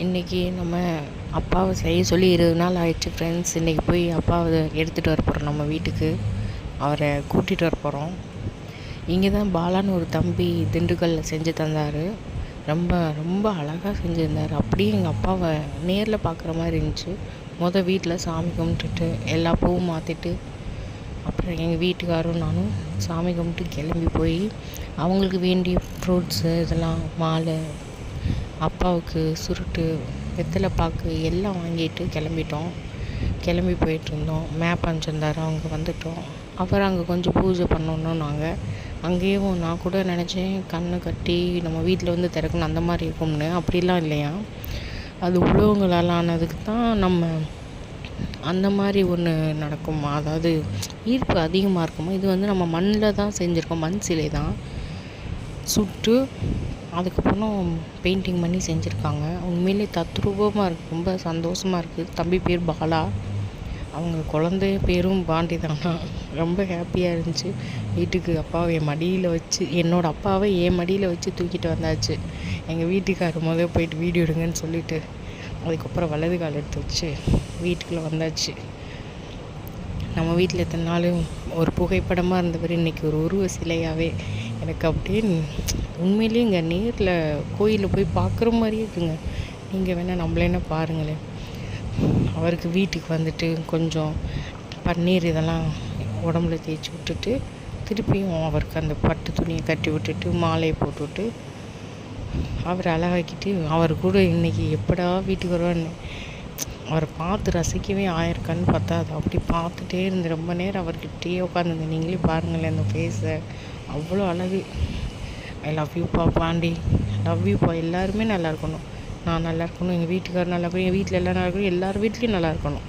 இன்றைக்கி நம்ம அப்பாவை செய்ய சொல்லி 20 நாள் ஆயிடுச்சு ஃப்ரெண்ட்ஸ். இன்றைக்கி போய் அப்பாவை எடுத்துகிட்டு வர போகிறோம் நம்ம வீட்டுக்கு. அவரை கூட்டிகிட்டு வர போகிறோம். இங்கே தான் பாலான்னு ஒரு தம்பி திண்டுக்கல்லில் செஞ்சு தந்தார். ரொம்ப ரொம்ப அழகாக செஞ்சுருந்தார். அப்படியே எங்கள் அப்பாவை நேரில் பார்க்குற மாதிரி இருந்துச்சு. வீட்டில் சாமி கும்பிட்டுட்டு எல்லா பூவும் மாற்றிட்டு அப்புறம் எங்கள் வீட்டுக்காரும் நானும் சாமி கும்பிட்டு கிளம்பி போய் அவங்களுக்கு வேண்டிய ஃப்ரூட்ஸு இதெல்லாம் மாலை, அப்பாவுக்கு சுருட்டு, வெத்தலை பாக்கு எல்லாம் வாங்கிட்டு கிளம்பி போயிட்டுருந்தோம். மேப் அனுப்பிச்சிருந்தாரு, அவங்க வந்துவிட்டோம். அப்புறம் அங்கே கொஞ்சம் பூஜை பண்ணணும். நாங்கள் அங்கேயும் நான் கூட நினச்சேன் கண்ணை கட்டி நம்ம வீட்டில் வந்து திறக்கணும் அந்த மாதிரி இருக்கும்னு. அப்படிலாம் இல்லையா, அது உழவுங்களால் ஆனதுக்கு தான் நம்ம அந்த மாதிரி ஒன்று நடக்குமா, அதாவது ஈர்ப்பு அதிகமாக இருக்குமா. இது வந்து நம்ம மண்ணில் தான் செஞ்சுருக்கோம், மண் சிலை தான் சுட்டு அதுக்கப்புறம் பெயிண்டிங் பண்ணி செஞ்சுருக்காங்க. உண்மையிலே தத்ரூபமாக இருக்குது, ரொம்ப சந்தோஷமாக இருக்குது. தம்பி பேர் பாலா, அவங்க குழந்தை பேரும் பாண்டி தானா. ரொம்ப ஹாப்பியாக இருந்துச்சு. வீட்டுக்கு அப்பாவை என் மடியில் வச்சு, என்னோடய அப்பாவை என் மடியில் வச்சு தூக்கிட்டு வந்தாச்சு. எங்கள் வீட்டுக்காரர் போயிட்டு வீடியோ எடுங்கன்னு சொல்லிவிட்டு அதுக்கப்புறம் வலது கால் எடுத்து வச்சு வீட்டுக்குள்ளே வந்தாச்சு. நம்ம வீட்டில் எத்தனை நாளும் ஒரு புகைப்படமாக இருந்தவர் இன்றைக்கி ஒரு உருவ சிலையாகவே எனக்கு அப்படியே உண்மையிலேயே இங்கே நேரில் கோயிலில் போய் பார்க்குற மாதிரியே இருக்குங்க. நீங்கள் வேணால் நம்மளேன்னா பாருங்களேன். அவருக்கு வீட்டுக்கு வந்துட்டு கொஞ்சம் பன்னீர் இதெல்லாம் உடம்புல தேய்ச்சி விட்டுட்டு திருப்பியும் அவருக்கு அந்த பட்டு துணியை கட்டி விட்டுட்டு மாலையை போட்டுவிட்டு அவரை அழகாக்கிட்டு அவர் கூட இன்றைக்கி எப்படா வீட்டுக்கு வருவான்னு அவரை பார்த்து ரசிக்கவே ஆயிருக்கான்னு பார்த்தா அதை அப்படி பார்த்துட்டே இருந்து ரொம்ப நேரம் அவர்கிட்டயே உட்காந்துருந்தேன். நீங்களே பாருங்களேன் அந்த ஃபேஸை, அவ்வளோ அழகு. ஐ லவ் யூப்பா பாண்டி, லவ் யூப்பா. எல்லாருமே நல்லா இருக்கணும், நான் நல்லா இருக்கணும், எங்கள் வீட்டுக்காரர் நல்லா இருக்கணும், எங்கள் வீட்டில் எல்லாம் நல்லா இருக்கணும், எல்லார் வீட்லேயும் நல்லா இருக்கணும்.